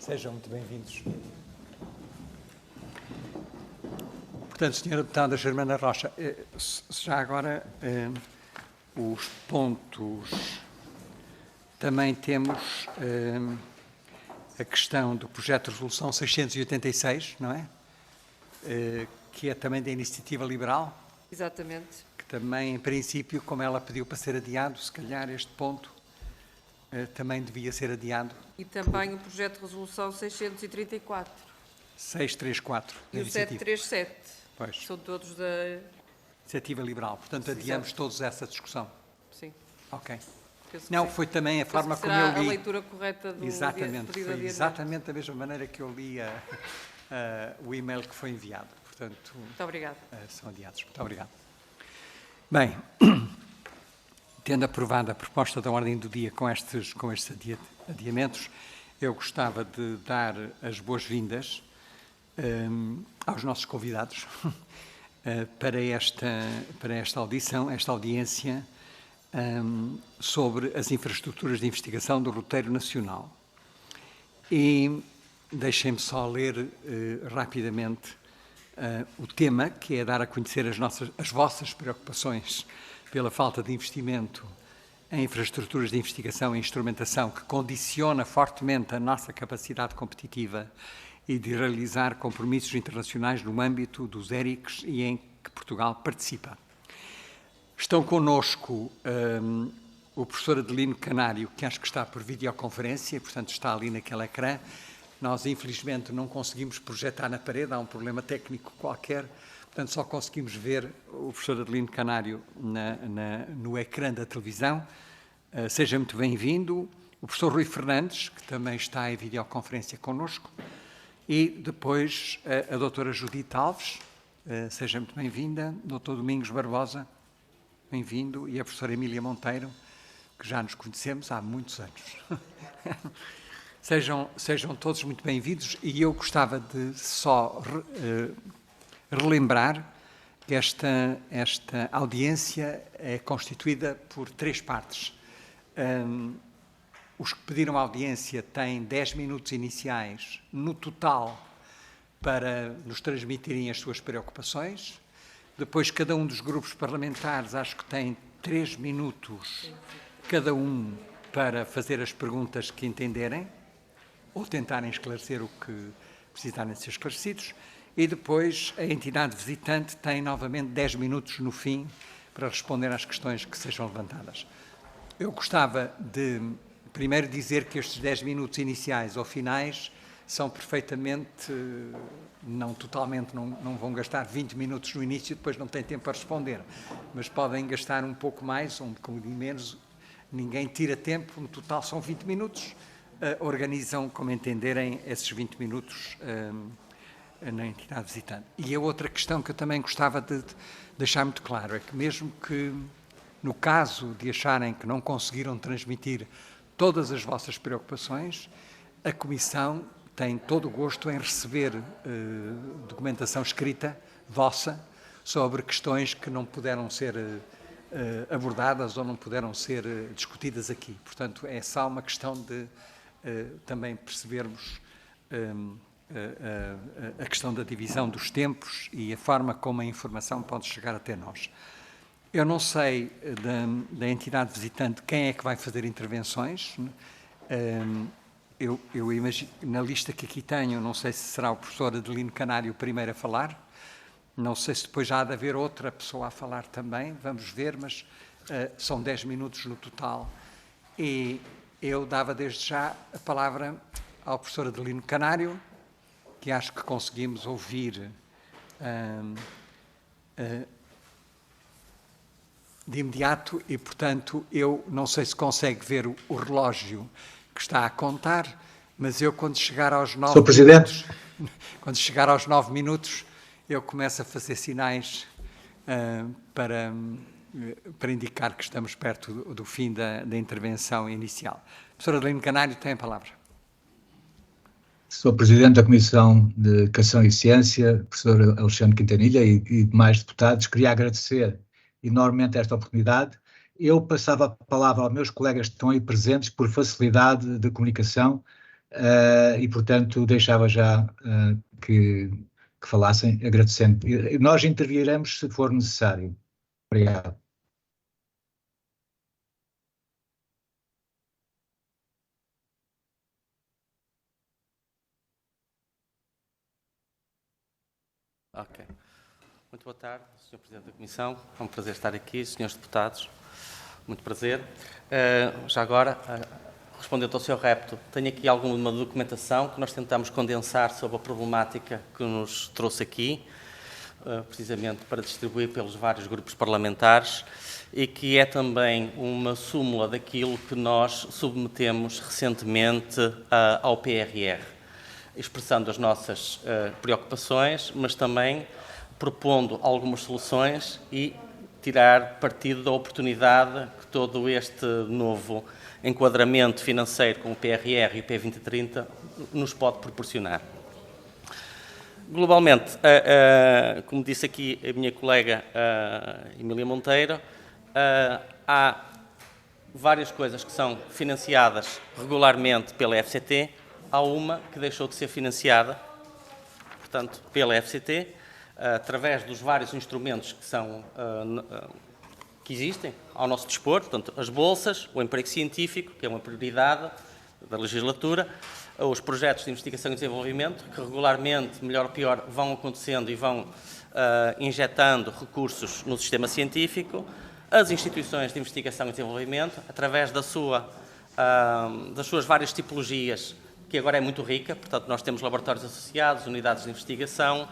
Sejam muito bem-vindos. Portanto, Sra. Deputada Germana Rocha, já agora os pontos, também temos a questão do projeto de resolução 686, não é? Que é também da Iniciativa Liberal. Exatamente. Que também, em princípio, como ela pediu para ser adiado, se calhar este ponto também devia ser adiado. E também o projeto de resolução 634. 634. E o 737. Pois. São todos da Iniciativa Liberal. Portanto, adiamos todos essa discussão. Sim. Ok. Não, foi também a forma como eu li. A leitura correta do exatamente, pedido foi exatamente da mesma maneira que eu li o e-mail que foi enviado. Portanto, muito obrigado. São adiados. Muito obrigado. Bem, tendo aprovado a proposta da ordem do dia com estes adiamentos, eu gostava de dar as boas-vindas aos nossos convidados para esta audiência sobre as infraestruturas de investigação do roteiro nacional. E deixem-me só ler rapidamente o tema, que é dar a conhecer as vossas preocupações pela falta de investimento em infraestruturas de investigação e instrumentação, que condiciona fortemente a nossa capacidade competitiva e de realizar compromissos internacionais no âmbito dos ERICs e em que Portugal participa. Estão connosco o professor Adelino Canário, que acho que está por videoconferência, portanto está ali naquele ecrã. Nós, infelizmente, não conseguimos projetar na parede, há um problema técnico qualquer, portanto só conseguimos ver o professor Adelino Canário no ecrã da televisão. Seja muito bem-vindo. O professor Rui Fernandes, que também está em videoconferência connosco. E depois a doutora Judite Alves, seja muito bem-vinda. Doutor Domingos Barbosa, bem-vindo. E a professora Emília Monteiro, que já nos conhecemos há muitos anos. Sejam todos muito bem-vindos, e eu gostava de só relembrar que esta audiência é constituída por 3 partes. Os que pediram audiência têm 10 minutos iniciais, no total, para nos transmitirem as suas preocupações. Depois, cada um dos grupos parlamentares, acho que tem 3 minutos, cada um, para fazer as perguntas que entenderem, ou tentarem esclarecer o que precisarem ser esclarecidos, e depois a entidade visitante tem novamente 10 minutos no fim para responder às questões que sejam levantadas. Eu gostava de primeiro dizer que estes 10 minutos iniciais ou finais são perfeitamente, não totalmente, não vão gastar 20 minutos no início e depois não têm tempo para responder, mas podem gastar um pouco mais ou um bocadinho menos, ninguém tira tempo, no total são 20 minutos. Organizam, como entenderem, esses 20 minutos na entidade visitante. E a outra questão que eu também gostava de deixar muito claro é que, mesmo que, no caso de acharem que não conseguiram transmitir todas as vossas preocupações, a Comissão tem todo o gosto em receber documentação escrita vossa sobre questões que não puderam ser abordadas ou não puderam ser discutidas aqui. Portanto, é só uma questão de também percebermos a questão da divisão dos tempos e a forma como a informação pode chegar até nós. Eu não sei da entidade visitante quem é que vai fazer intervenções. Eu imagino, na lista que aqui tenho, não sei se será o professor Adelino Canário o primeiro a falar, não sei se depois já há de haver outra pessoa a falar também, vamos ver, mas são 10 minutos no total. E eu dava desde já a palavra ao professor Adelino Canário, que acho que conseguimos ouvir de imediato e, portanto, eu não sei se consegue ver o relógio que está a contar, mas eu, quando chegar aos 9 Sr. Presidente. Quando chegar aos 9 minutos, eu começo a fazer sinais para indicar que estamos perto do fim da intervenção inicial. Professor Adelino Canário, tem a palavra. Sou Presidente da Comissão de Educação e Ciência, professor Alexandre Quintanilha e demais deputados. Queria agradecer enormemente esta oportunidade. Eu passava a palavra aos meus colegas que estão aí presentes por facilidade de comunicação e, portanto, deixava já que falassem, agradecendo. Nós interviremos se for necessário. Obrigado. Ok. Muito boa tarde, Sr. Presidente da Comissão. É um prazer estar aqui, Srs. Deputados. Muito prazer. Já agora, respondendo ao seu repto, tenho aqui alguma documentação que nós tentamos condensar sobre a problemática que nos trouxe aqui, precisamente para distribuir pelos vários grupos parlamentares, e que é também uma súmula daquilo que nós submetemos recentemente ao PRR, expressando as nossas preocupações, mas também propondo algumas soluções e tirar partido da oportunidade que todo este novo enquadramento financeiro com o PRR e o P2030 nos pode proporcionar. Globalmente, como disse aqui a minha colega Emília Monteiro, há várias coisas que são financiadas regularmente pela FCT. Há uma que deixou de ser financiada, portanto, pela FCT, através dos vários instrumentos que existem ao nosso dispor, portanto, as bolsas, o emprego científico, que é uma prioridade da legislatura, os projetos de investigação e desenvolvimento, que regularmente, melhor ou pior, vão acontecendo e vão injetando recursos no sistema científico, as instituições de investigação e desenvolvimento, através das suas várias tipologias, que agora é muito rica, portanto, nós temos laboratórios associados, unidades de investigação,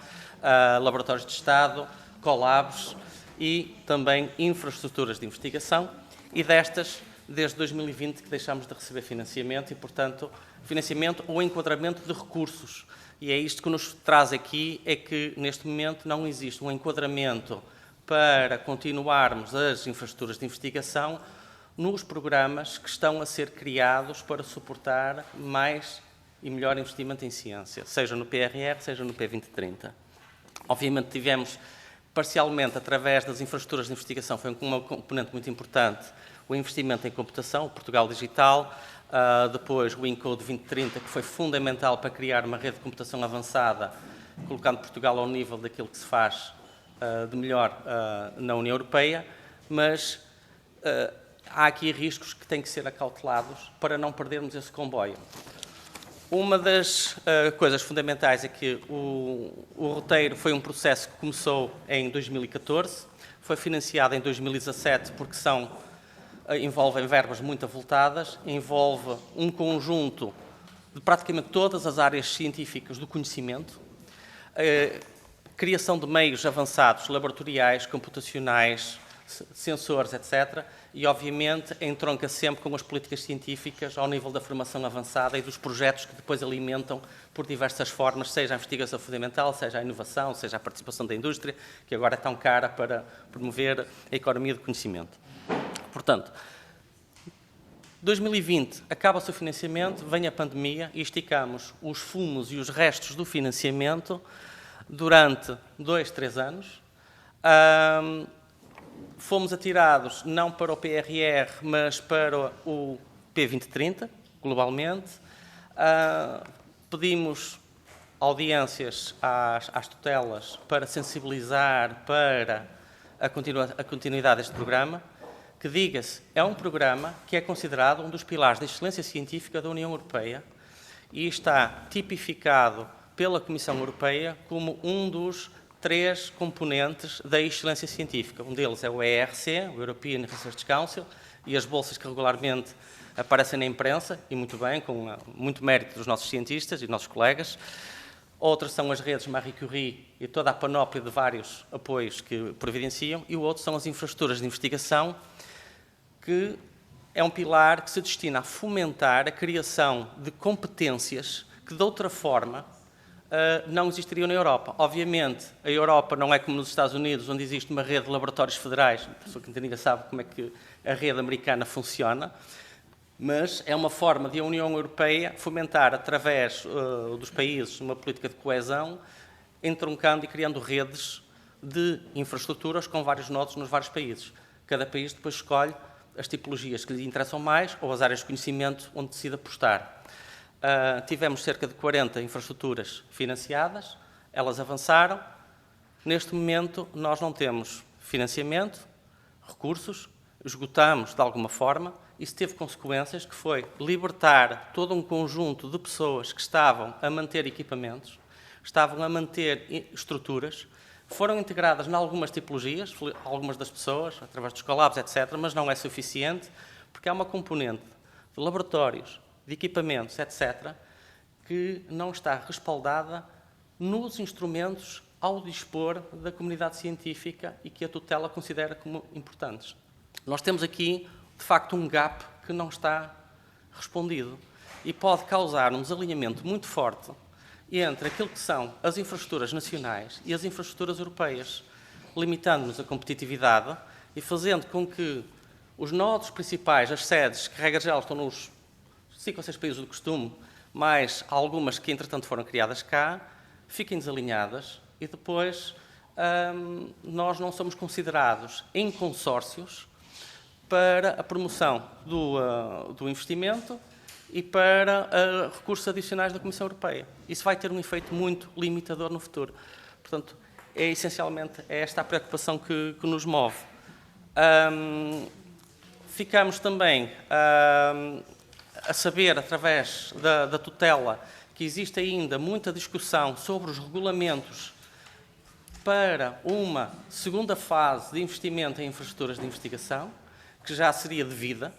laboratórios de Estado, collabs e também infraestruturas de investigação, e destas, desde 2020, que deixámos de receber financiamento e, portanto, financiamento ou enquadramento de recursos. E é isto que nos traz aqui, é que neste momento não existe um enquadramento para continuarmos as infraestruturas de investigação nos programas que estão a ser criados para suportar mais e melhor investimento em ciência, seja no PRR, seja no P2030. Obviamente tivemos, parcialmente, através das infraestruturas de investigação, foi uma componente muito importante, o investimento em computação, o Portugal Digital, depois o Encode 2030, que foi fundamental para criar uma rede de computação avançada, colocando Portugal ao nível daquilo que se faz de melhor na União Europeia, mas há aqui riscos que têm que ser acautelados para não perdermos esse comboio. Uma das coisas fundamentais é que o roteiro foi um processo que começou em 2014, foi financiado em 2017 porque envolvem verbas muito avultadas, envolve um conjunto de praticamente todas as áreas científicas do conhecimento, criação de meios avançados, laboratoriais, computacionais, sensores, etc., e, obviamente, entronca sempre com as políticas científicas ao nível da formação avançada e dos projetos que depois alimentam por diversas formas, seja a investigação fundamental, seja a inovação, seja a participação da indústria, que agora é tão cara para promover a economia do conhecimento. Portanto, 2020 acaba-se o financiamento, vem a pandemia e esticamos os fumos e os restos do financiamento durante 2, 3 anos. Fomos atirados não para o PRR, mas para o P2030, globalmente. Pedimos audiências às tutelas para sensibilizar para a continuidade deste programa, que, diga-se, é um programa que é considerado um dos pilares da excelência científica da União Europeia e está tipificado pela Comissão Europeia como um dos 3 componentes da excelência científica. Um deles é o ERC, o European Research Council, e as bolsas que regularmente aparecem na imprensa, e muito bem, com muito mérito dos nossos cientistas e dos nossos colegas. Outras são as redes Marie Curie e toda a panóplia de vários apoios que providenciam, e o outro são as infraestruturas de investigação, que é um pilar que se destina a fomentar a criação de competências que, de outra forma, não existiriam na Europa. Obviamente, a Europa não é como nos Estados Unidos, onde existe uma rede de laboratórios federais. A professora Quintanilha sabe como é que a rede americana funciona, mas é uma forma de a União Europeia fomentar, através dos países, uma política de coesão, entroncando e criando redes de infraestruturas com vários nodos nos vários países. Cada país depois escolhe as tipologias que lhe interessam mais ou as áreas de conhecimento onde decide apostar. tivemos cerca de 40 infraestruturas financiadas, elas avançaram. Neste momento, nós não temos financiamento, recursos, esgotamos de alguma forma. Isso teve consequências, que foi libertar todo um conjunto de pessoas que estavam a manter equipamentos, estavam a manter estruturas, foram integradas em algumas tipologias, algumas das pessoas, através dos collabs, etc., mas não é suficiente, porque há uma componente de laboratórios, de equipamentos, etc., que não está respaldada nos instrumentos ao dispor da comunidade científica e que a tutela considera como importantes. Nós temos aqui, de facto, um gap que não está respondido e pode causar um desalinhamento muito forte entre aquilo que são as infraestruturas nacionais e as infraestruturas europeias, limitando-nos a competitividade e fazendo com que os nodos principais, as sedes, que regra geral estão nos 5 ou 6 países do costume, mais algumas que entretanto foram criadas cá, fiquem desalinhadas e depois nós não somos considerados em consórcios para a promoção do investimento e para recursos adicionais da Comissão Europeia. Isso vai ter um efeito muito limitador no futuro. Portanto, essencialmente esta a preocupação que nos move. Ficamos também a saber, através da tutela, que existe ainda muita discussão sobre os regulamentos para uma segunda fase de investimento em infraestruturas de investigação, que já seria devida,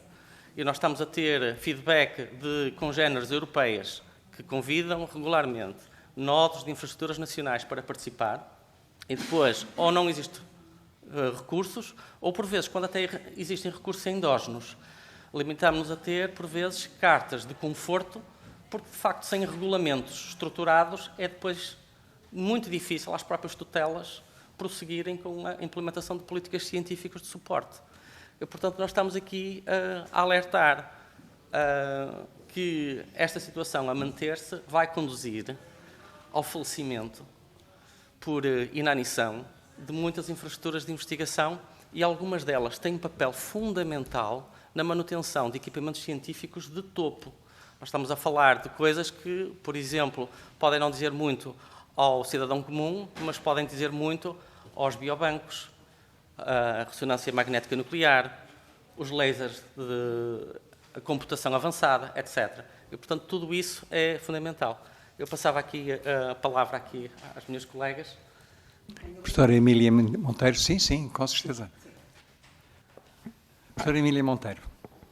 e nós estamos a ter feedback de congêneres europeias que convidam regularmente nodos de infraestruturas nacionais para participar, e depois ou não existe recursos, ou por vezes, quando até existem recursos endógenos, limitamos-nos a ter, por vezes, cartas de conforto, porque, de facto, sem regulamentos estruturados, é depois muito difícil às próprias tutelas prosseguirem com a implementação de políticas científicas de suporte. E, portanto, nós estamos aqui a alertar que esta situação a manter-se vai conduzir ao falecimento por inanição de muitas infraestruturas de investigação e algumas delas têm um papel fundamental na manutenção de equipamentos científicos de topo. Nós estamos a falar de coisas que, por exemplo, podem não dizer muito ao cidadão comum, mas podem dizer muito aos biobancos, a ressonância magnética nuclear, os lasers de computação avançada, etc. E, portanto, tudo isso é fundamental. Eu passava aqui a palavra aqui às minhas colegas. Professora Emília Monteiro, sim, com certeza. Professora Emília Monteiro.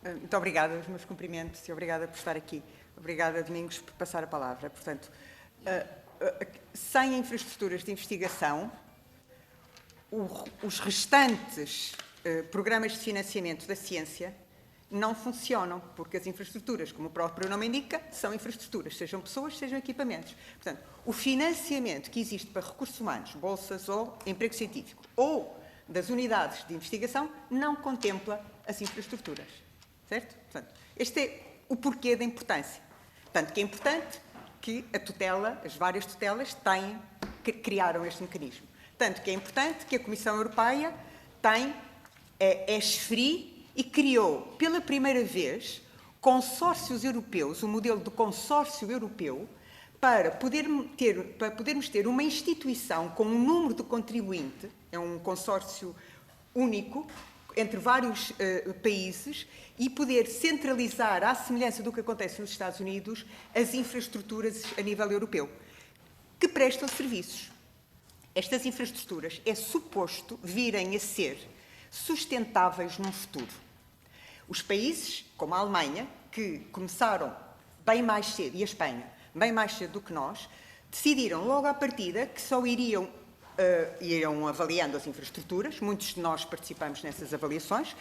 Muito obrigada, os meus cumprimentos e obrigada por estar aqui. Obrigada, Domingos, por passar a palavra. Portanto, sem infraestruturas de investigação, os restantes programas de financiamento da ciência não funcionam, porque as infraestruturas, como o próprio nome indica, são infraestruturas, sejam pessoas, sejam equipamentos. Portanto, o financiamento que existe para recursos humanos, bolsas ou emprego científico, ou das unidades de investigação, não contempla as infraestruturas. Certo? Portanto, este é o porquê da importância. Tanto que é importante que a tutela, as várias tutelas, criaram este mecanismo. Tanto que é importante que a Comissão Europeia é SFRI e criou, pela primeira vez, consórcios europeus, o modelo do consórcio europeu, para podermos ter uma instituição com um número de contribuinte, é um consórcio único, entre vários países, e poder centralizar, à semelhança do que acontece nos Estados Unidos, as infraestruturas a nível europeu, que prestam serviços. Estas infraestruturas é suposto virem a ser sustentáveis no futuro. Os países, como a Alemanha, que começaram bem mais cedo, e a Espanha, bem mais cedo do que nós, decidiram logo à partida que só iriam avaliando as infraestruturas, muitos de nós participamos nessas avaliações,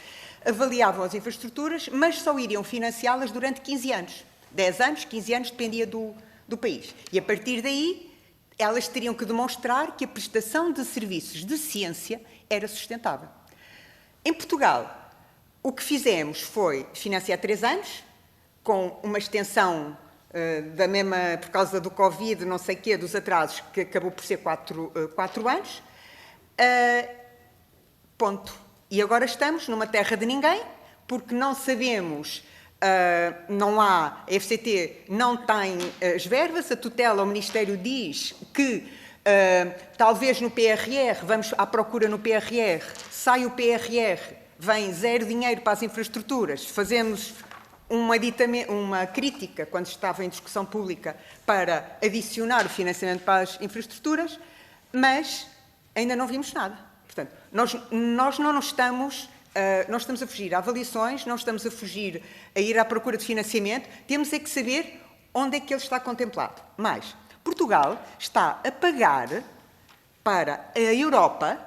avaliavam as infraestruturas, mas só iriam financiá-las durante 15 anos. 10 anos, 15 anos, dependia do país. E a partir daí, elas teriam que demonstrar que a prestação de serviços de ciência era sustentável. Em Portugal, o que fizemos foi financiar 3 anos, com uma extensão da mesma, por causa do Covid, não sei o quê, dos atrasos, que acabou por ser 4 anos. Ponto. E agora estamos numa terra de ninguém, porque não sabemos Não há, a FCT não tem as verbas, a tutela, o Ministério diz que talvez no PRR, vamos à procura no PRR, sai o PRR, vem zero dinheiro para as infraestruturas, fazemos uma crítica, quando estava em discussão pública, para adicionar o financiamento para as infraestruturas, mas ainda não vimos nada. Portanto, nós não estamos... nós estamos a fugir a avaliações, não estamos a fugir a ir à procura de financiamento, temos é que saber onde é que ele está contemplado. Mas Portugal está a pagar para a Europa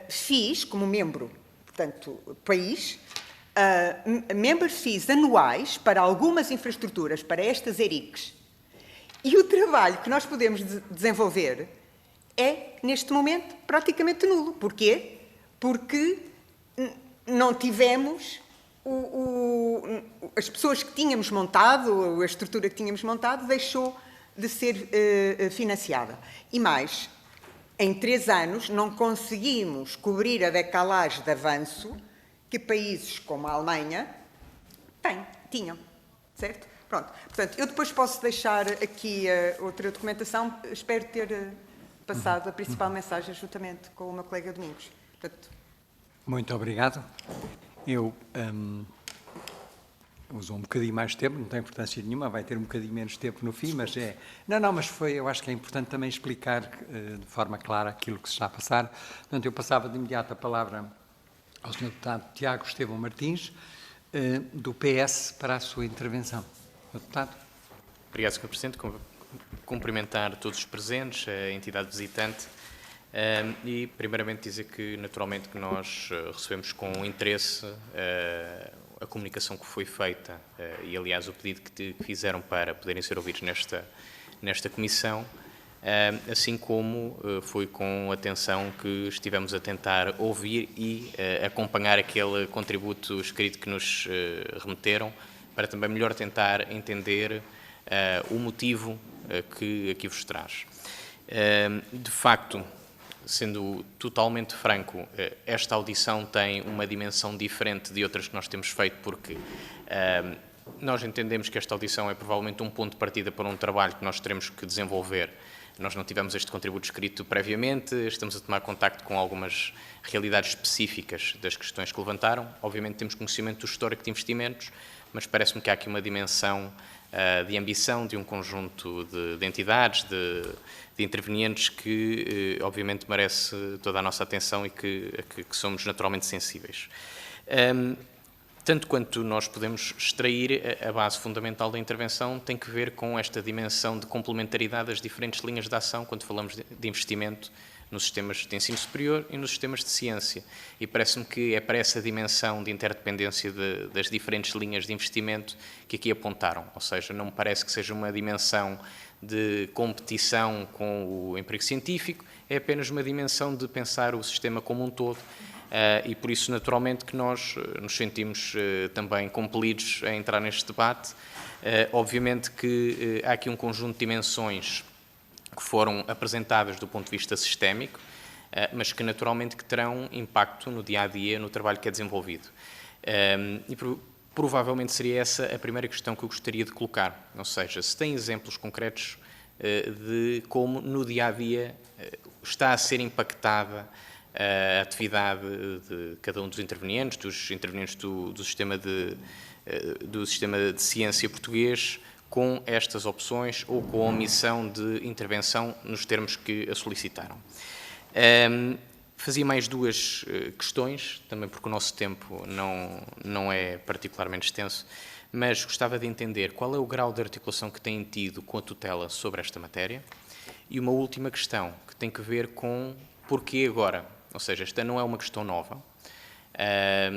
FIIs, como membro, portanto, país, member fees anuais para algumas infraestruturas, para estas ERICs. E o trabalho que nós podemos desenvolver é, neste momento, praticamente nulo. Porquê? Porque não tivemos as pessoas que tínhamos montado, a estrutura que tínhamos montado, deixou de ser financiada. E mais, em 3 anos não conseguimos cobrir a decalagem de avanço que países como a Alemanha tinham, certo? Pronto. Portanto, eu depois posso deixar aqui outra documentação, espero ter passado a principal mensagem juntamente com o meu colega Domingos. Portanto, muito obrigado. Eu uso um bocadinho mais de tempo, não tem importância nenhuma, vai ter um bocadinho menos tempo no fim, mas é... Não, mas eu acho que é importante também explicar de forma clara aquilo que se está a passar. Portanto, eu passava de imediato a palavra ao Sr. Deputado Tiago Estevão Martins, do PS, para a sua intervenção. Sr. Deputado. Obrigado, Sr. Presidente. Cumprimentar todos os presentes, a entidade visitante, e primeiramente dizer que naturalmente que nós recebemos com interesse a comunicação que foi feita e aliás o pedido que fizeram para poderem ser ouvidos nesta comissão, assim como foi com atenção que estivemos a tentar ouvir e acompanhar aquele contributo escrito que nos remeteram, para também melhor tentar entender o motivo que aqui vos traz. De facto, sendo totalmente franco, esta audição tem uma dimensão diferente de outras que nós temos feito, porque nós entendemos que esta audição é provavelmente um ponto de partida para um trabalho que nós teremos que desenvolver. Nós não tivemos este contributo escrito previamente, estamos a tomar contacto com algumas realidades específicas das questões que levantaram. Obviamente temos conhecimento do histórico de investimentos, mas parece-me que há aqui uma dimensão de ambição de um conjunto de entidades, de intervenientes que, obviamente, merece toda a nossa atenção e que somos naturalmente sensíveis. Tanto quanto nós podemos extrair, a base fundamental da intervenção tem que ver com esta dimensão de complementaridade das diferentes linhas de ação quando falamos de investimento nos sistemas de ensino superior e nos sistemas de ciência. E parece-me que é para essa dimensão de interdependência das diferentes linhas de investimento que aqui apontaram. Ou seja, não me parece que seja uma dimensão de competição com o emprego científico, é apenas uma dimensão de pensar o sistema como um todo. E por isso, naturalmente, que nós nos sentimos também compelidos a entrar neste debate. Obviamente que há aqui um conjunto de dimensões que foram apresentadas do ponto de vista sistémico, mas que naturalmente que terão impacto no dia-a-dia, no trabalho que é desenvolvido. E provavelmente seria essa a primeira questão que eu gostaria de colocar, ou seja, se tem exemplos concretos de como no dia-a-dia está a ser impactada a atividade de cada um dos intervenientes do sistema de ciência português, com estas opções ou com a omissão de intervenção nos termos que a solicitaram. Fazia mais 2 questões, também porque o nosso tempo não é particularmente extenso, mas gostava de entender qual é o grau de articulação que têm tido com a tutela sobre esta matéria. E uma última questão, que tem que ver com porquê agora. Ou seja, esta não é uma questão nova.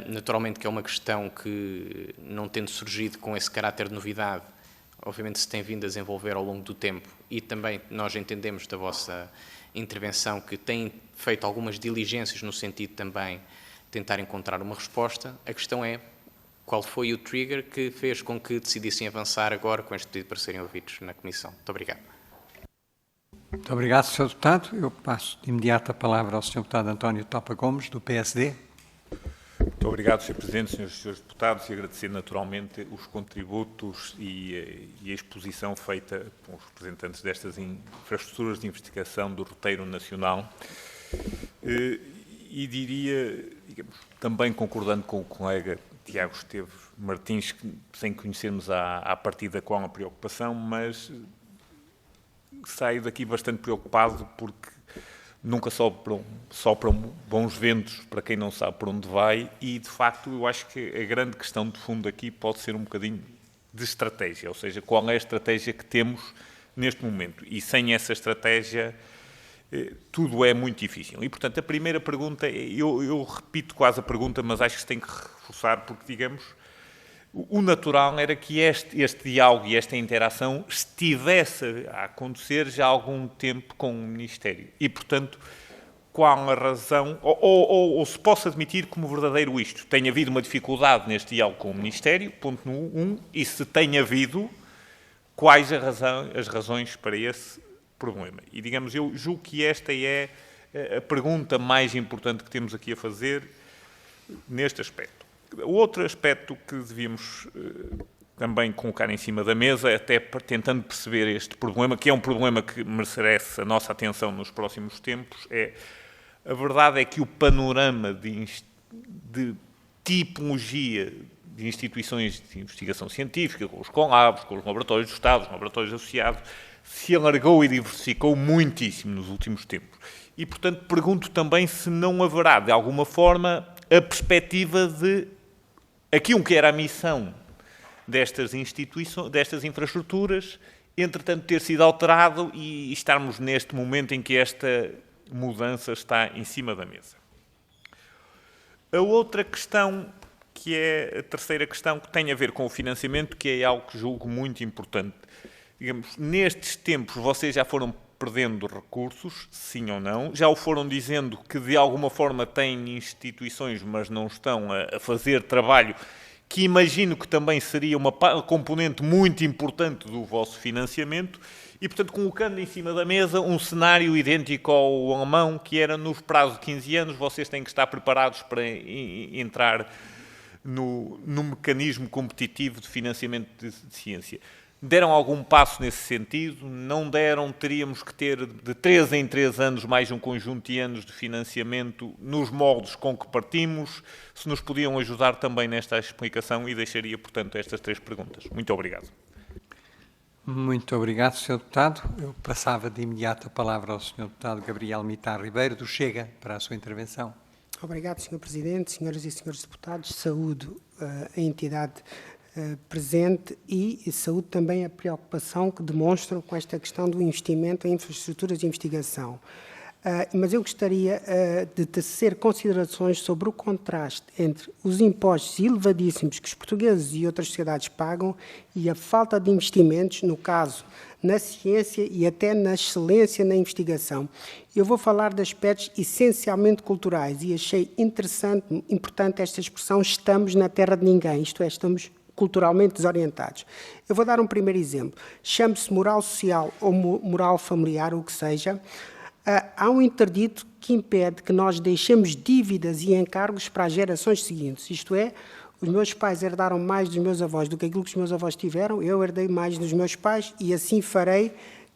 Naturalmente que é uma questão que, não tendo surgido com esse caráter de novidade, obviamente se tem vindo a desenvolver ao longo do tempo, e também nós entendemos da vossa intervenção que tem feito algumas diligências no sentido também de tentar encontrar uma resposta. A questão é qual foi o trigger que fez com que decidissem avançar agora com este pedido para serem ouvidos na Comissão. Muito obrigado. Muito obrigado, Sr. Deputado. Eu passo de imediato a palavra ao Sr. Deputado António Topa Gomes, do PSD. Muito obrigado, Sr. Presidente, Srs. e Srs. Deputados, e agradecer naturalmente os contributos e a exposição feita pelos representantes destas infraestruturas de investigação do roteiro nacional. E diria, digamos, também concordando com o colega Tiago Esteves Martins, sem conhecermos à partida qual a preocupação, mas saio daqui bastante preocupado porque nunca sopram bons ventos para quem não sabe para onde vai e, de facto, eu acho que a grande questão de fundo aqui pode ser um bocadinho de estratégia, ou seja, qual é a estratégia que temos neste momento. E sem essa estratégia, tudo é muito difícil. E, portanto, a primeira pergunta, eu repito quase a pergunta, mas acho que se tem que reforçar, porque, digamos, o natural era que este diálogo e esta interação estivesse a acontecer já há algum tempo com o Ministério. E, portanto, qual a razão, ou se possa admitir como verdadeiro isto? Tem havido uma dificuldade neste diálogo com o Ministério, ponto 1, e se tem havido, quais as razões para esse problema? E, digamos, eu julgo que esta é a pergunta mais importante que temos aqui a fazer neste aspecto. O outro aspecto que devíamos também colocar em cima da mesa, até tentando perceber este problema, que é um problema que merece a nossa atenção nos próximos tempos, a verdade é que o panorama de tipologia de instituições de investigação científica, com os CONLABs, com os laboratórios do Estado, os laboratórios associados, se alargou e diversificou muitíssimo nos últimos tempos. E, portanto, pergunto também se não haverá, de alguma forma, a perspectiva de aquilo que era a missão destas instituições, destas infraestruturas, entretanto ter sido alterado e estarmos neste momento em que esta mudança está em cima da mesa. A outra questão, que é a terceira questão, que tem a ver com o financiamento, que é algo que julgo muito importante. Digamos, nestes tempos vocês já foram perdendo recursos, sim ou não, já o foram dizendo que de alguma forma têm instituições, mas não estão a fazer trabalho, que imagino que também seria uma componente muito importante do vosso financiamento, e portanto colocando em cima da mesa um cenário idêntico ao alemão, que era nos prazos de 15 anos, vocês têm que estar preparados para entrar no mecanismo competitivo de financiamento de ciência. Deram algum passo nesse sentido? Não deram? Teríamos que ter de 3 em 3 anos mais um conjunto de anos de financiamento nos moldes com que partimos? Se nos podiam ajudar também nesta explicação, e deixaria, portanto, estas 3 perguntas. Muito obrigado. Muito obrigado, Sr. Deputado. Eu passava de imediato a palavra ao Sr. Deputado Gabriel Mitar Ribeiro, do Chega, para a sua intervenção. Obrigado, Sr. Presidente, senhoras e senhores deputados. Saúdo a entidade presente e saúde também a preocupação que demonstram com esta questão do investimento em infraestruturas de investigação. Mas eu gostaria de tecer considerações sobre o contraste entre os impostos elevadíssimos que os portugueses e outras sociedades pagam e a falta de investimentos, no caso, na ciência e até na excelência na investigação. Eu vou falar de aspectos essencialmente culturais e achei importante esta expressão, estamos na terra de ninguém, isto é, estamos culturalmente desorientados. Eu vou dar um primeiro exemplo. Chame-se moral social ou moral familiar, o que seja. Há um interdito que impede que nós deixemos dívidas e encargos para as gerações seguintes. Isto é, os meus pais herdaram mais dos meus avós do que aquilo que os meus avós tiveram, eu herdei mais dos meus pais e assim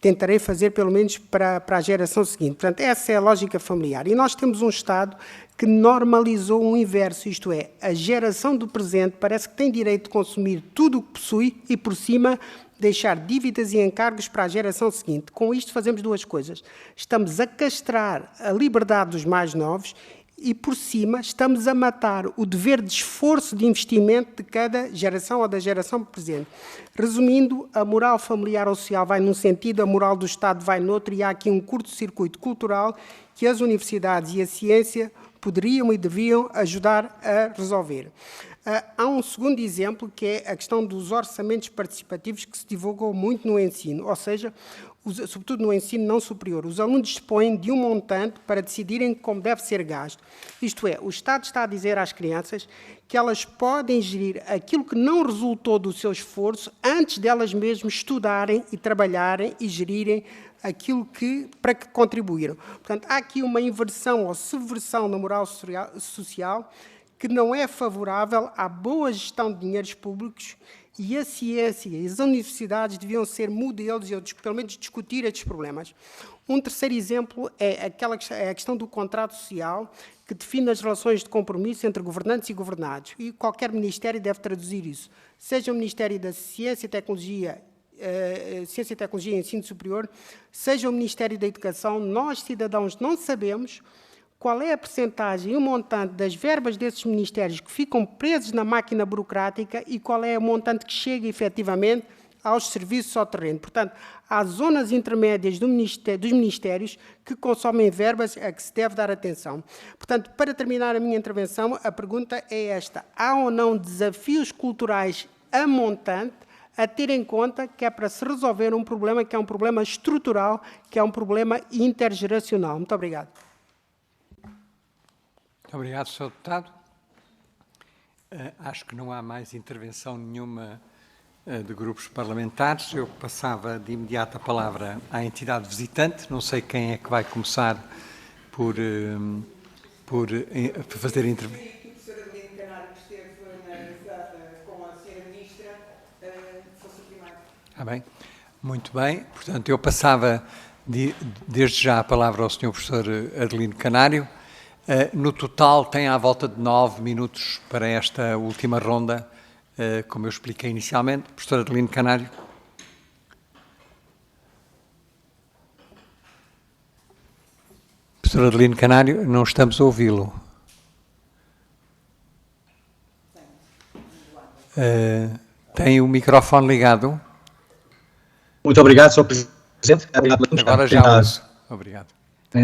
tentarei fazer pelo menos para a geração seguinte. Portanto, essa é a lógica familiar. E nós temos um Estado que normalizou o inverso, isto é, a geração do presente parece que tem direito de consumir tudo o que possui e, por cima, deixar dívidas e encargos para a geração seguinte. Com isto fazemos 2 coisas. Estamos a castrar a liberdade dos mais novos e, por cima, estamos a matar o dever de esforço de investimento de cada geração ou da geração presente. Resumindo, a moral familiar ou social vai num sentido, a moral do Estado vai noutro, e há aqui um curto-circuito cultural que as universidades e a ciência poderiam e deviam ajudar a resolver. Há um segundo exemplo, que é a questão dos orçamentos participativos, que se divulgou muito no ensino, ou seja, sobretudo no ensino não superior. Os alunos dispõem de um montante para decidirem como deve ser gasto. Isto é, o Estado está a dizer às crianças que elas podem gerir aquilo que não resultou do seu esforço antes delas mesmas estudarem e trabalharem e gerirem aquilo para que contribuíram. Portanto, há aqui uma inversão ou subversão na moral social que não é favorável à boa gestão de dinheiros públicos, e a ciência e as universidades deviam ser modelos, ou pelo menos discutir estes problemas. Um terceiro exemplo é a questão do contrato social, que define as relações de compromisso entre governantes e governados. E qualquer ministério deve traduzir isso. Seja o Ministério da Ciência e Tecnologia e Ensino Superior, seja o Ministério da Educação, nós, cidadãos, não sabemos qual é a percentagem e o montante das verbas desses ministérios que ficam presos na máquina burocrática e qual é o montante que chega efetivamente aos serviços ao terreno. Portanto, há zonas intermédias dos ministérios que consomem verbas a que se deve dar atenção. Portanto, para terminar a minha intervenção, a pergunta é esta: há ou não desafios culturais a montante a ter em conta que é para se resolver um problema que é um problema estrutural, que é um problema intergeracional? Muito obrigado. Muito obrigado, Sr. Deputado. Acho que não há mais intervenção nenhuma de grupos parlamentares. Eu passava de imediato a palavra à entidade visitante. Não sei quem é que vai começar por fazer a intervenção. A professora Adelino Canário, que esteve com a senhora Ministra, fosse o primeiro. Está bem. Muito bem. Portanto, eu passava desde já a palavra ao Sr. Professor Adelino Canário. No total, tem à volta de 9 minutos para esta última ronda, como eu expliquei inicialmente. Professor Adelino Canário. Professor Adelino Canário, não estamos a ouvi-lo. Tem o microfone ligado? Muito obrigado, Sr. Presidente. Agora já ouço. Obrigado.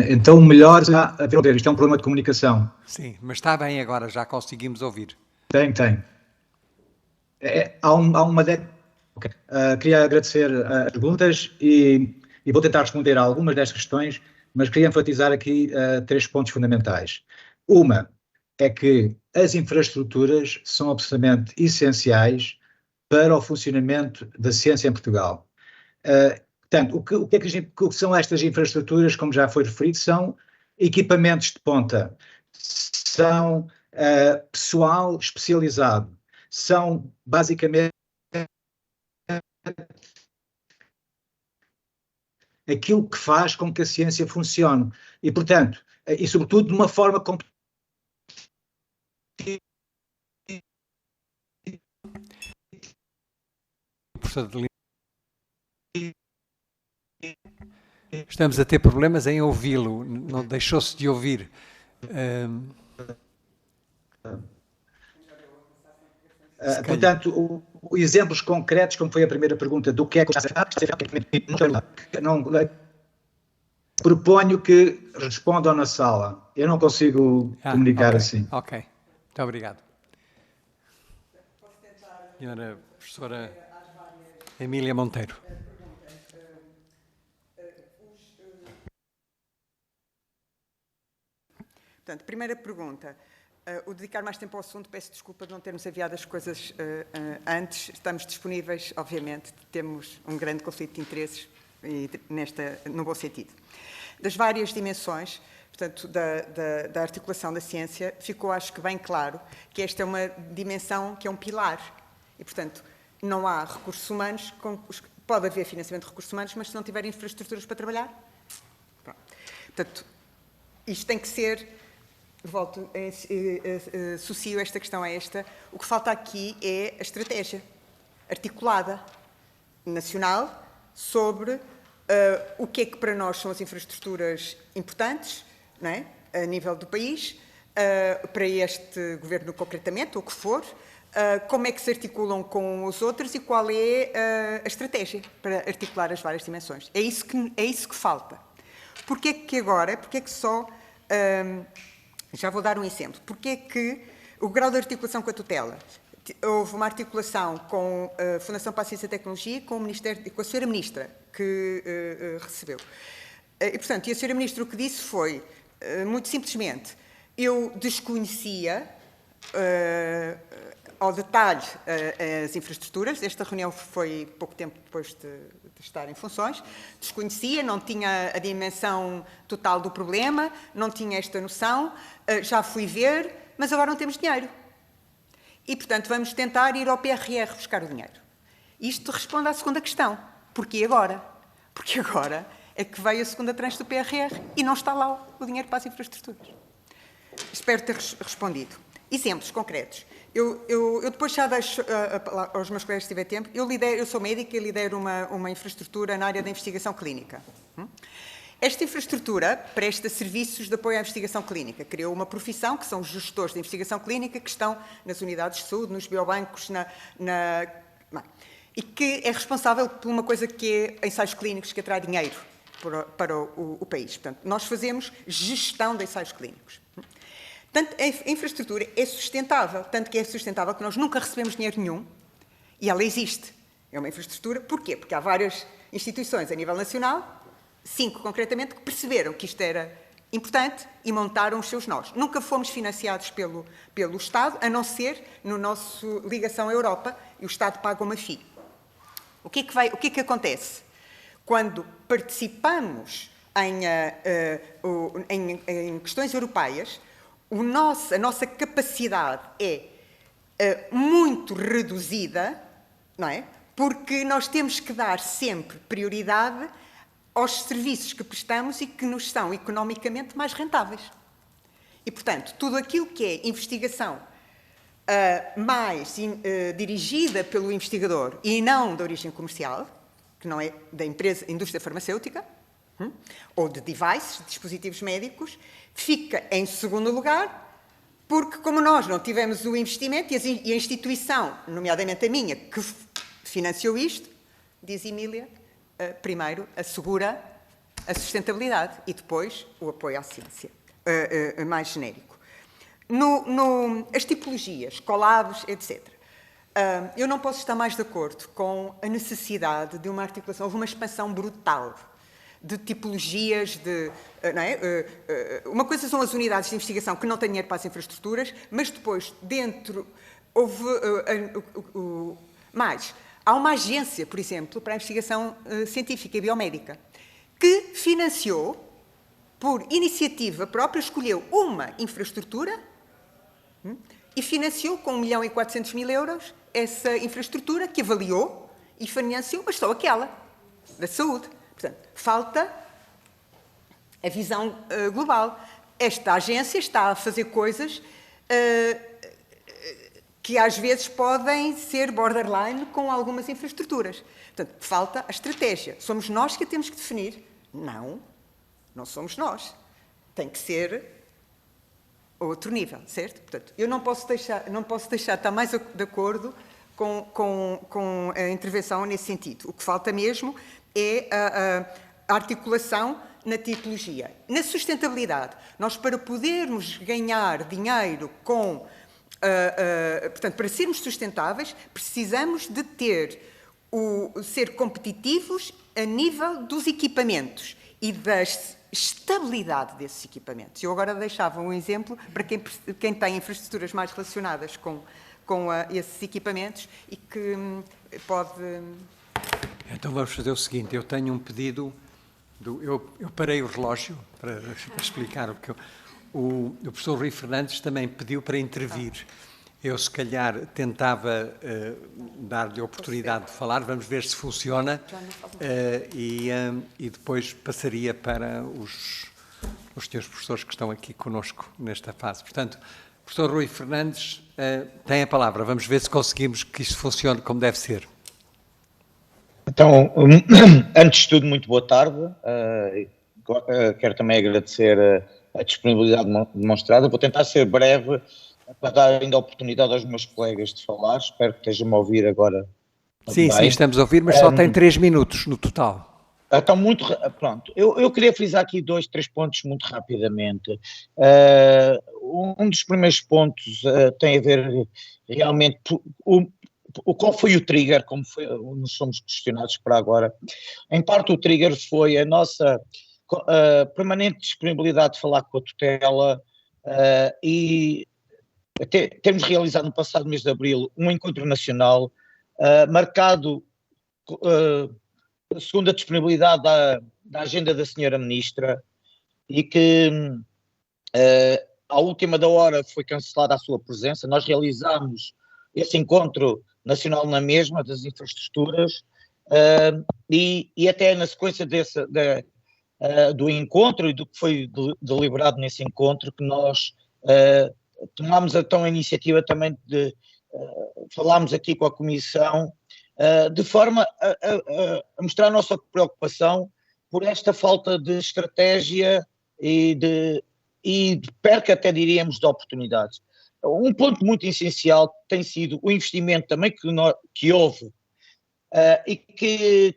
Então, o melhor será haver ouvir. Isto é um problema de comunicação. Sim, mas está bem agora, já conseguimos ouvir. Tem. Há uma década. Okay. Queria agradecer as perguntas e vou tentar responder a algumas destas questões, mas queria enfatizar aqui 3 pontos fundamentais. Uma é que as infraestruturas são absolutamente essenciais para o funcionamento da ciência em Portugal. Portanto, o que são estas infraestruturas, como já foi referido, são equipamentos de ponta, são pessoal especializado, são basicamente aquilo que faz com que a ciência funcione. E, portanto, e sobretudo de uma forma competitiva. Estamos a ter problemas em ouvi-lo, não deixou-se de ouvir. Portanto, exemplos concretos, como foi a primeira pergunta, do que é que está a ser feito, não proponho que respondam na sala. Eu não consigo comunicar assim. Ok, muito obrigado. Senhora Professora Emília Monteiro. Portanto, primeira pergunta. O dedicar mais tempo ao assunto, peço desculpa de não termos enviado as coisas antes. Estamos disponíveis, obviamente, temos um grande conflito de interesses, e no bom sentido. Das várias dimensões, portanto, da articulação da ciência, ficou, acho que, bem claro que esta é uma dimensão que é um pilar. E, portanto, não há recursos humanos, pode haver financiamento de recursos humanos, mas se não tiver infraestruturas para trabalhar, pronto. Portanto, isto tem que ser... associo esta questão a esta. O que falta aqui é a estratégia articulada nacional sobre o que é que para nós são as infraestruturas importantes, não é? A nível do país, para este governo concretamente, ou o que for, como é que se articulam com os outros e qual é a estratégia para articular as várias dimensões. É isso que falta. Porquê que agora? Porquê que só... já vou dar um exemplo. Porque é que o grau de articulação com a tutela? Houve uma articulação com a Fundação para a Ciência e Tecnologia e com o Ministério, com a Sra. Ministra, que recebeu. E, portanto, a Sra. Ministra o que disse foi, muito simplesmente, eu desconhecia ao detalhe as infraestruturas. Esta reunião foi pouco tempo depois de estar em funções. Desconhecia, não tinha a dimensão total do problema, não tinha esta noção. Já fui ver, mas agora não temos dinheiro. E, portanto, vamos tentar ir ao PRR buscar o dinheiro. Isto responde à segunda questão. Porquê agora? Porque agora é que veio a segunda tranche do PRR e não está lá o dinheiro para as infraestruturas. Espero ter respondido. Exemplos concretos. Eu depois já deixo aos meus colegas, se tiver tempo. Eu sou médica e lidero uma infraestrutura na área da investigação clínica. Esta infraestrutura presta serviços de apoio à investigação clínica. Criou uma profissão, que são os gestores de investigação clínica, que estão nas unidades de saúde, nos biobancos, e que é responsável por uma coisa que é ensaios clínicos, que atrai dinheiro para o país. Portanto, nós fazemos gestão de ensaios clínicos. Portanto, a infraestrutura é sustentável, tanto que é sustentável que nós nunca recebemos dinheiro nenhum, e ela existe. É uma infraestrutura, porquê? Porque há várias instituições a nível nacional, 5 concretamente, que perceberam que isto era importante e montaram os seus nós. Nunca fomos financiados pelo Estado, a não ser no nosso ligação à Europa, e o Estado paga uma FII. O que é que acontece? Quando participamos em questões europeias, a nossa capacidade é muito reduzida, não é? Porque nós temos que dar sempre prioridade aos serviços que prestamos e que nos são economicamente mais rentáveis. E, portanto, tudo aquilo que é investigação mais dirigida pelo investigador e não de origem comercial, que não é da indústria farmacêutica, ou de devices, dispositivos médicos, fica em segundo lugar, porque como nós não tivemos o investimento e a instituição, nomeadamente a minha, que financiou isto, diz Emília, primeiro assegura a sustentabilidade e depois o apoio à ciência, mais genérico. As tipologias, collabs, etc. Eu não posso estar mais de acordo com a necessidade de uma articulação. Houve uma expansão brutal de tipologias, não é? Uma coisa são as unidades de investigação que não têm dinheiro para as infraestruturas, mas depois, dentro, houve mais. Há uma agência, por exemplo, para a investigação científica e biomédica, que financiou, por iniciativa própria, escolheu uma infraestrutura e financiou com 1.400.000 euros essa infraestrutura, que avaliou e financiou, mas só aquela, da saúde. Portanto, falta a visão global. Esta agência está a fazer coisas que às vezes podem ser borderline com algumas infraestruturas. Portanto, falta a estratégia. Somos nós que a temos que definir? Não somos nós. Tem que ser outro nível, certo? Portanto, eu não posso deixar de estar mais de acordo com a intervenção nesse sentido. O que falta mesmo é a articulação na tipologia. Na sustentabilidade, nós para podermos ganhar dinheiro portanto, para sermos sustentáveis, precisamos de ser competitivos a nível dos equipamentos e da estabilidade desses equipamentos. Eu agora deixava um exemplo para quem tem infraestruturas mais relacionadas com esses equipamentos e que pode... Então vamos fazer o seguinte, eu tenho um pedido, eu parei o relógio para explicar o que o professor Rui Fernandes também pediu para intervir. Eu, se calhar, tentava dar-lhe a oportunidade de falar, vamos ver se funciona, e depois passaria para os senhores professores que estão aqui conosco nesta fase. Portanto, professor Rui Fernandes tem a palavra. Vamos ver se conseguimos que isto funcione como deve ser. Então, antes de tudo, muito boa tarde. Quero também agradecer a disponibilidade demonstrada. Vou tentar ser breve para dar ainda a oportunidade aos meus colegas de falar. Espero que estejam-me a ouvir agora. Sim, estamos a ouvir, mas só tem 3 minutos no total. Então, pronto. Eu queria frisar aqui 2, 3 pontos muito rapidamente. Um dos primeiros pontos tem a ver realmente qual foi o trigger, como nos somos questionados para agora. Em parte o trigger foi a nossa permanente disponibilidade de falar com a tutela e termos realizado no passado mês de abril um encontro nacional marcado segundo a disponibilidade da agenda da senhora Ministra e que à última da hora foi cancelada a sua presença. Nós realizámos esse encontro nacional na mesma, das infraestruturas, e até na sequência do encontro e do que foi deliberado nesse encontro, que nós tomámos então a iniciativa também de falarmos aqui com a Comissão, de forma a mostrar a nossa preocupação por esta falta de estratégia e de perca, até diríamos, de oportunidades. Um ponto muito essencial tem sido o investimento também que houve e que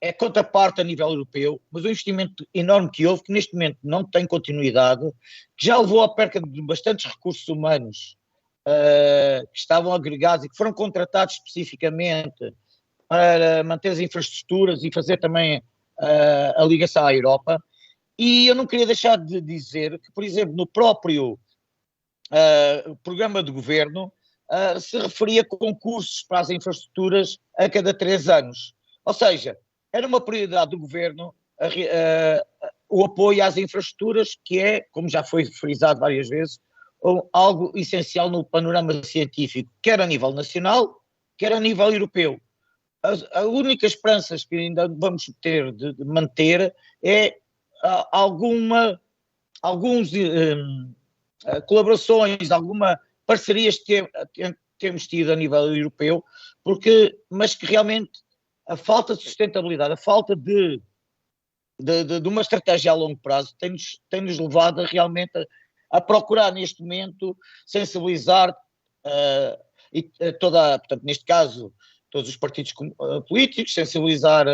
é contraparte a nível europeu, mas um investimento enorme que houve, que neste momento não tem continuidade, que já levou à perca de bastantes recursos humanos que estavam agregados e que foram contratados especificamente para manter as infraestruturas e fazer também a ligação à Europa. E eu não queria deixar de dizer que, por exemplo, no próprio programa de governo se referia a concursos para as infraestruturas a cada 3 anos. Ou seja, era uma prioridade do governo o apoio às infraestruturas, que é, como já foi frisado várias vezes, algo essencial no panorama científico, quer a nível nacional, quer a nível europeu. A única esperança que ainda vamos ter de manter é algumas colaborações, algumas parcerias que temos tido a nível europeu, mas que realmente a falta de sustentabilidade, a falta de uma estratégia a longo prazo tem-nos levado realmente a procurar neste momento sensibilizar portanto, neste caso, todos os partidos políticos, sensibilizar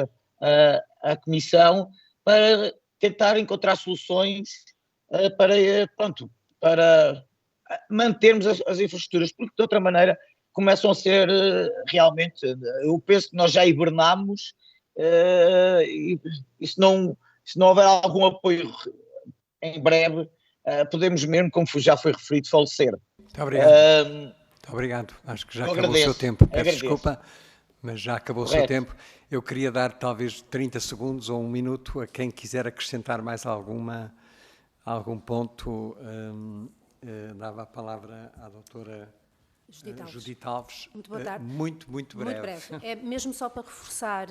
a Comissão para tentar encontrar soluções para mantermos as infraestruturas, porque de outra maneira começam a ser realmente, eu penso que nós já hibernámos e se não houver algum apoio em breve, podemos mesmo, como já foi referido, falecer. Muito obrigado. Muito obrigado. Acho que já acabou o seu tempo. Peço desculpa, mas já acabou o seu tempo. Eu queria dar talvez 30 segundos ou 1 minuto a quem quiser acrescentar mais algum ponto. Dava a palavra à doutora Judite Alves. Muito boa tarde. Muito breve. Muito breve. É mesmo só para reforçar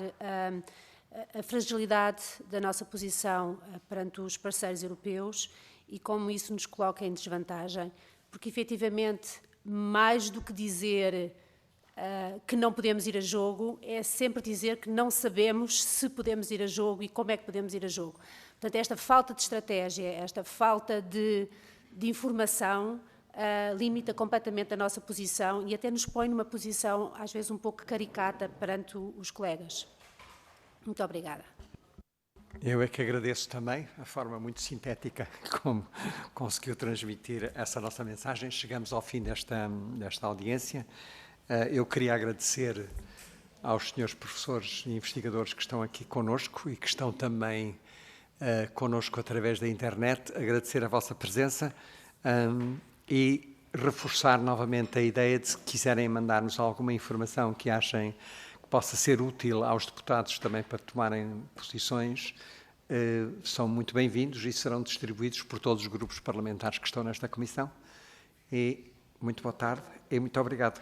a fragilidade da nossa posição perante os parceiros europeus e como isso nos coloca em desvantagem, porque efetivamente, mais do que dizer que não podemos ir a jogo, é sempre dizer que não sabemos se podemos ir a jogo e como é que podemos ir a jogo. Portanto, esta falta de estratégia, esta falta de informação limita completamente a nossa posição e até nos põe numa posição, às vezes, um pouco caricata perante os colegas. Muito obrigada. Eu é que agradeço também a forma muito sintética como conseguiu transmitir essa nossa mensagem. Chegamos ao fim desta audiência. Eu queria agradecer aos senhores professores e investigadores que estão aqui connosco e que estão também connosco através da internet, agradecer a vossa presença e reforçar novamente a ideia de, se quiserem mandar-nos alguma informação que achem que possa ser útil aos deputados também para tomarem posições, são muito bem-vindos e serão distribuídos por todos os grupos parlamentares que estão nesta comissão. E muito boa tarde e muito obrigado.